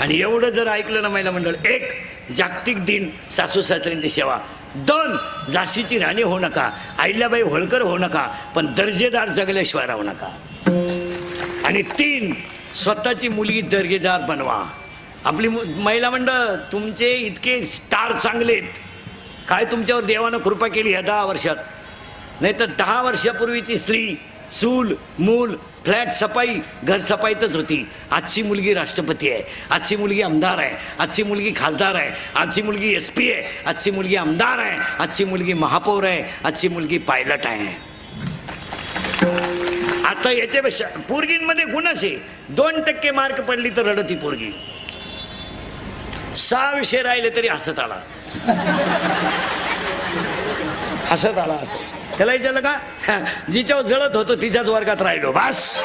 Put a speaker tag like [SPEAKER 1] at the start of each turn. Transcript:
[SPEAKER 1] आणि एवढं जर ऐकलं ना महिला मंडळ, 1 जागतिक दिन सासू सासऱ्यांची सेवा, 2 झाशीची राणी होऊ नका, अहिल्याबाई होळकर होऊ नका, पण दर्जेदार जगल्याशिवाय राहू नका, आणि 3 स्वतःची मुलगी दर्जेदार बनवा. आपली महिला मंडळ तुमचे इतके स्टार चांगलेत, काय तुमच्यावर देवानं कृपा केली ह्या 10 वर्षात. नाही तर 10 वर्षापूर्वीची स्त्री चूल मूल फ्लॅट सफाई घर सफाईतच होती. आजची मुलगी राष्ट्रपती आहे, आजची मुलगी आमदार आहे, आजची मुलगी खासदार आहे, आजची मुलगी SP आहे, आजची मुलगी आमदार आहे, आजची मुलगी महापौर आहे, आजची मुलगी पायलट आहे. आता याच्यापेक्षा पोरगींमध्ये गुणच आहे. 2% मार्क पडली तर रडती पोरगी, 6 विषय राहिले तरी हसत आला, हसत आला असं. त्याला विचारलं का, जिच्यावर जळत होतो तिच्याच वर्गात राहिलो, बस.